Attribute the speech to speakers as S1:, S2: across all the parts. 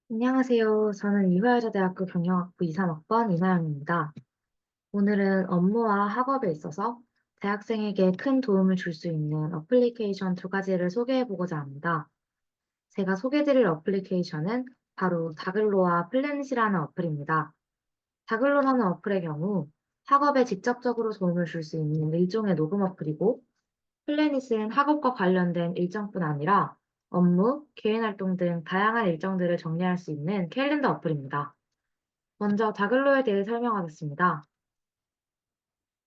S1: 안녕하세요. 저는 이화여자대학교 경영학부 23학번 이나영입니다. 오늘은 업무와 학업에 있어서 대학생에게 큰 도움을 줄 수 있는 어플리케이션 두 가지를 소개해 보고자 합니다. 제가 소개드릴 어플리케이션은 바로 다글로와 플래닛이라는 어플입니다. 다글로라는 어플의 경우 학업에 직접적으로 도움을 줄 수 있는 일종의 녹음 어플이고, 플래닛은 학업과 관련된 일정뿐 아니라 업무, 개인 활동 등 다양한 일정들을 정리할 수 있는 캘린더 어플입니다. 먼저 다글로에 대해 설명하겠습니다.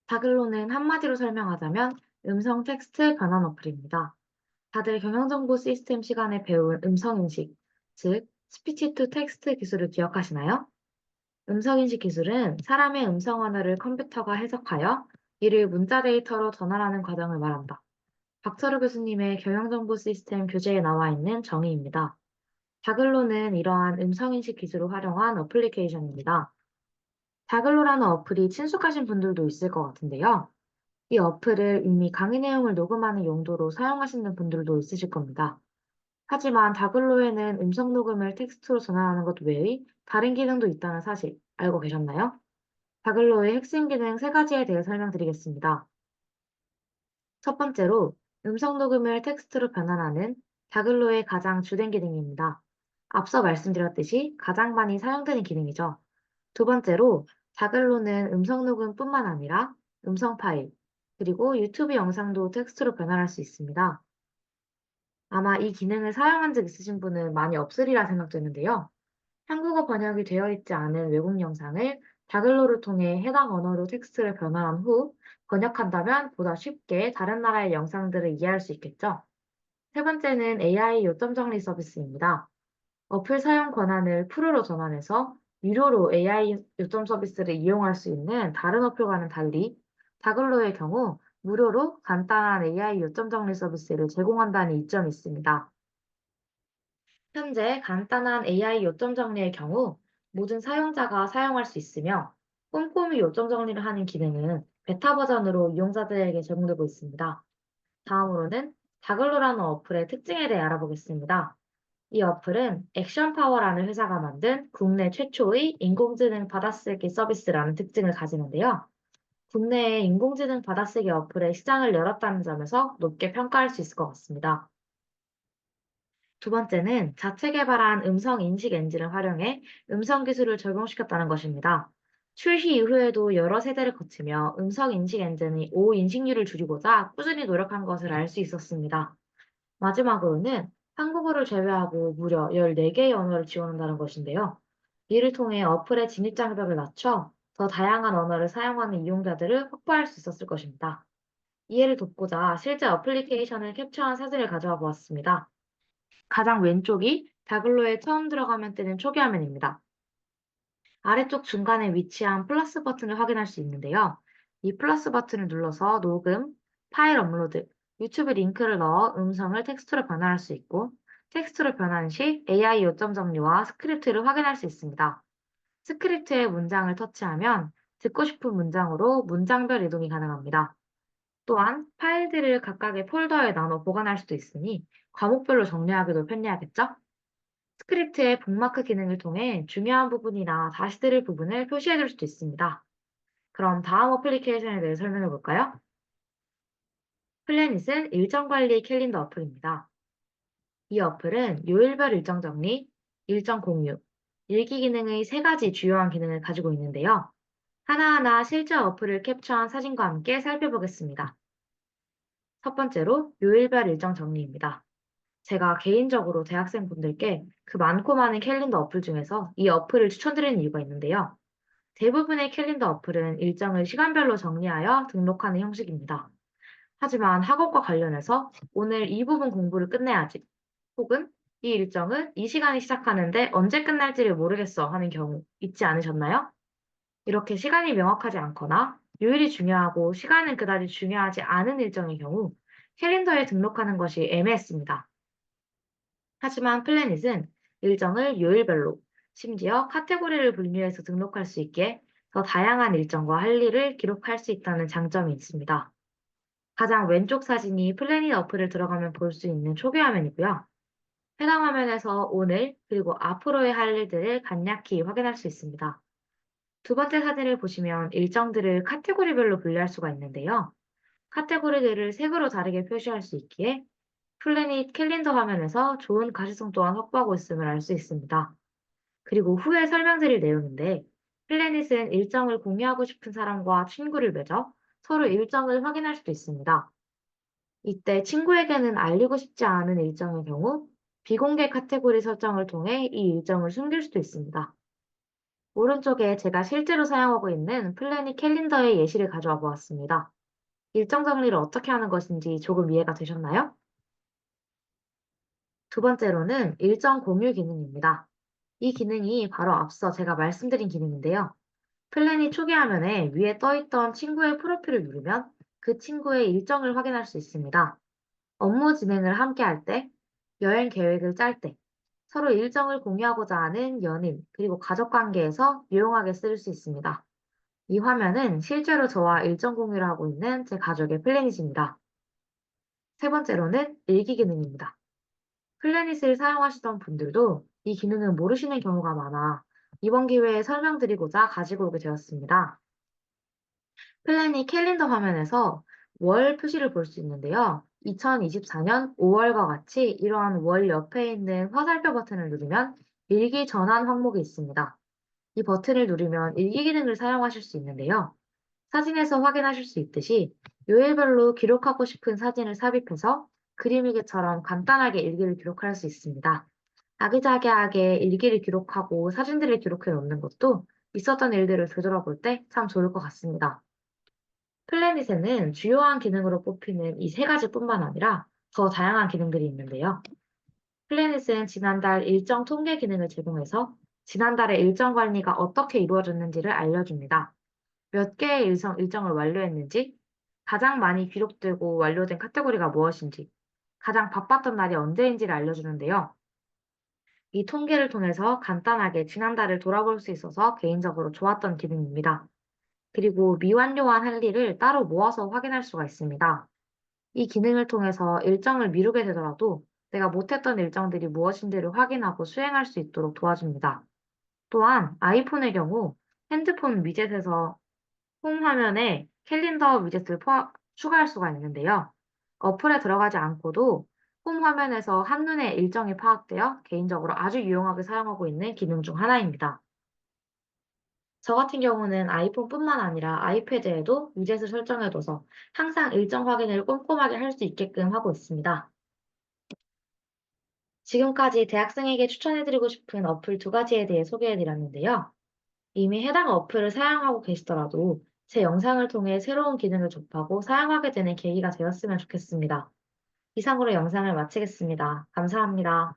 S1: 다글로는 한마디로 설명하자면 음성 텍스트 변환 어플입니다. 다들 경영정보 시스템 시간에 배운 음성인식, 즉 스피치 투 텍스트 기술을 기억하시나요? 음성인식 기술은 사람의 음성 언어를 컴퓨터가 해석하여 이를 문자 데이터로 전환하는 과정을 말한다. 박철우 교수님의 경영정보 시스템 교재에 나와 있는 정의입니다. 다글로는 이러한 음성인식 기술을 활용한 어플리케이션입니다. 다글로라는 어플이 친숙하신 분들도 있을 것 같은데요. 이 어플을 이미 강의 내용을 녹음하는 용도로 사용하시는 분들도 있으실 겁니다. 하지만 다글로에는 음성 녹음을 텍스트로 전환하는 것 외의 다른 기능도 있다는 사실 알고 계셨나요? 다글로의 핵심 기능 세 가지에 대해 설명드리겠습니다. 첫 번째로 음성 녹음을 텍스트로 변환하는 다글로의 가장 주된 기능입니다. 앞서 말씀드렸듯이 가장 많이 사용되는 기능이죠. 두 번째로 다글로는 음성 녹음뿐만 아니라 음성 파일, 그리고 유튜브 영상도 텍스트로 변환할 수 있습니다. 아마 이 기능을 사용한 적 있으신 분은 많이 없으리라 생각되는데요. 한국어 번역이 되어 있지 않은 외국 영상을 다글로를 통해 해당 언어로 텍스트를 변환한 후 번역한다면 보다 쉽게 다른 나라의 영상들을 이해할 수 있겠죠. 세 번째는 AI 요점 정리 서비스입니다. 어플 사용 권한을 프로로 전환해서 유료로 AI 요점 서비스를 이용할 수 있는 다른 어플과는 달리 다글로의 경우 무료로 간단한 AI 요점 정리 서비스를 제공한다는 이점이 있습니다. 현재 간단한 AI 요점 정리의 경우 모든 사용자가 사용할 수 있으며, 꼼꼼히 요점 정리를 하는 기능은 베타 버전으로 이용자들에게 제공되고 있습니다. 다음으로는 다글로라는 어플의 특징에 대해 알아보겠습니다. 이 어플은 액션파워라는 회사가 만든 국내 최초의 인공지능 받아쓰기 서비스라는 특징을 가지는데요. 국내에 인공지능 받아쓰기 어플의 시장을 열었다는 점에서 높게 평가할 수 있을 것 같습니다. 두 번째는 자체 개발한 음성 인식 엔진을 활용해 음성 기술을 적용시켰다는 것입니다. 출시 이후에도 여러 세대를 거치며 음성 인식 엔진의 오후 인식률을 줄이고자 꾸준히 노력한 것을 알 수 있었습니다. 마지막으로는 한국어를 제외하고 무려 14개의 언어를 지원한다는 것인데요. 이를 통해 어플의 진입 장벽을 낮춰 더 다양한 언어를 사용하는 이용자들을 확보할 수 있었을 것입니다. 이해를 돕고자 실제 어플리케이션을 캡처한 사진을 가져와 보았습니다. 가장 왼쪽이 다글로에 처음 들어가면 뜨는 초기 화면입니다. 아래쪽 중간에 위치한 플러스 버튼을 확인할 수 있는데요. 이 플러스 버튼을 눌러서 녹음, 파일 업로드, 유튜브 링크를 넣어 음성을 텍스트로 변환할 수 있고, 텍스트로 변환 시 AI 요점 정리와 스크립트를 확인할 수 있습니다. 스크립트의 문장을 터치하면 듣고 싶은 문장으로 문장별 이동이 가능합니다. 또한 파일들을 각각의 폴더에 나눠 보관할 수도 있으니 과목별로 정리하기도 편리하겠죠? 스크립트의 북마크 기능을 통해 중요한 부분이나 다시 들을 부분을 표시해 줄 수도 있습니다. 그럼 다음 어플리케이션에 대해 설명해 볼까요? 플래닛은 일정 관리 캘린더 어플입니다. 이 어플은 요일별 일정 정리, 일정 공유, 일기 기능의 세 가지 주요한 기능을 가지고 있는데요. 하나하나 실제 어플을 캡처한 사진과 함께 살펴보겠습니다. 첫 번째로 요일별 일정 정리입니다. 제가 개인적으로 대학생분들께 그 많고 많은 캘린더 어플 중에서 이 어플을 추천드리는 이유가 있는데요. 대부분의 캘린더 어플은 일정을 시간별로 정리하여 등록하는 형식입니다. 하지만 학업과 관련해서 오늘 이 부분 공부를 끝내야지, 혹은 이 일정은 이 시간에 시작하는데 언제 끝날지를 모르겠어 하는 경우 있지 않으셨나요? 이렇게 시간이 명확하지 않거나 요일이 중요하고 시간은 그다지 중요하지 않은 일정의 경우 캘린더에 등록하는 것이 애매했습니다. 하지만 플래닛은 일정을 요일별로, 심지어 카테고리를 분류해서 등록할 수 있게 더 다양한 일정과 할 일을 기록할 수 있다는 장점이 있습니다. 가장 왼쪽 사진이 플래닛 어플을 들어가면 볼 수 있는 초기 화면이고요. 해당 화면에서 오늘 그리고 앞으로의 할 일들을 간략히 확인할 수 있습니다. 두 번째 사진을 보시면 일정들을 카테고리별로 분류할 수가 있는데요. 카테고리들을 색으로 다르게 표시할 수 있기에 플래닛 캘린더 화면에서 좋은 가시성 또한 확보하고 있음을 알 수 있습니다. 그리고 후에 설명드릴 내용인데, 플래닛은 일정을 공유하고 싶은 사람과 친구를 맺어 서로 일정을 확인할 수도 있습니다. 이때 친구에게는 알리고 싶지 않은 일정의 경우 비공개 카테고리 설정을 통해 이 일정을 숨길 수도 있습니다. 오른쪽에 제가 실제로 사용하고 있는 플래닛 캘린더의 예시를 가져와 보았습니다. 일정 정리를 어떻게 하는 것인지 조금 이해가 되셨나요? 두 번째로는 일정 공유 기능입니다. 이 기능이 바로 앞서 제가 말씀드린 기능인데요. 플랜이 초기 화면에 위에 떠있던 친구의 프로필을 누르면 그 친구의 일정을 확인할 수 있습니다. 업무 진행을 함께 할 때, 여행 계획을 짤 때, 서로 일정을 공유하고자 하는 연인, 그리고 가족 관계에서 유용하게 쓸 수 있습니다. 이 화면은 실제로 저와 일정 공유를 하고 있는 제 가족의 플래닛입니다. 세 번째로는 일기 기능입니다. 플래닛을 사용하시던 분들도 이 기능을 모르시는 경우가 많아 이번 기회에 설명드리고자 가지고 오게 되었습니다. 플래닛 캘린더 화면에서 월 표시를 볼 수 있는데요. 2024년 5월과 같이 이러한 월 옆에 있는 화살표 버튼을 누르면 일기 전환 항목이 있습니다. 이 버튼을 누르면 일기 기능을 사용하실 수 있는데요. 사진에서 확인하실 수 있듯이 요일별로 기록하고 싶은 사진을 삽입해서 그림일기처럼 간단하게 일기를 기록할 수 있습니다. 아기자기하게 일기를 기록하고 사진들을 기록해 놓는 것도 있었던 일들을 되돌아볼 때 참 좋을 것 같습니다. 플래닛에는 주요한 기능으로 뽑히는 이 세 가지뿐만 아니라 더 다양한 기능들이 있는데요. 플래닛은 지난달 일정 통계 기능을 제공해서 지난달의 일정 관리가 어떻게 이루어졌는지를 알려줍니다. 몇 개의 일정을 완료했는지, 가장 많이 기록되고 완료된 카테고리가 무엇인지, 가장 바빴던 날이 언제인지를 알려주는데요. 이 통계를 통해서 간단하게 지난달을 돌아볼 수 있어서 개인적으로 좋았던 기능입니다. 그리고 미완료한 할 일을 따로 모아서 확인할 수가 있습니다. 이 기능을 통해서 일정을 미루게 되더라도 내가 못했던 일정들이 무엇인지를 확인하고 수행할 수 있도록 도와줍니다. 또한 아이폰의 경우 핸드폰 위젯에서 홈 화면에 캘린더 위젯을 추가할 수가 있는데요. 어플에 들어가지 않고도 홈 화면에서 한눈에 일정이 파악되어 개인적으로 아주 유용하게 사용하고 있는 기능 중 하나입니다. 저 같은 경우는 아이폰뿐만 아니라 아이패드에도 위젯을 설정해둬서 항상 일정 확인을 꼼꼼하게 할 수 있게끔 하고 있습니다. 지금까지 대학생에게 추천해드리고 싶은 어플 두 가지에 대해 소개해드렸는데요. 이미 해당 어플을 사용하고 계시더라도 제 영상을 통해 새로운 기능을 접하고 사용하게 되는 계기가 되었으면 좋겠습니다. 이상으로 영상을 마치겠습니다. 감사합니다.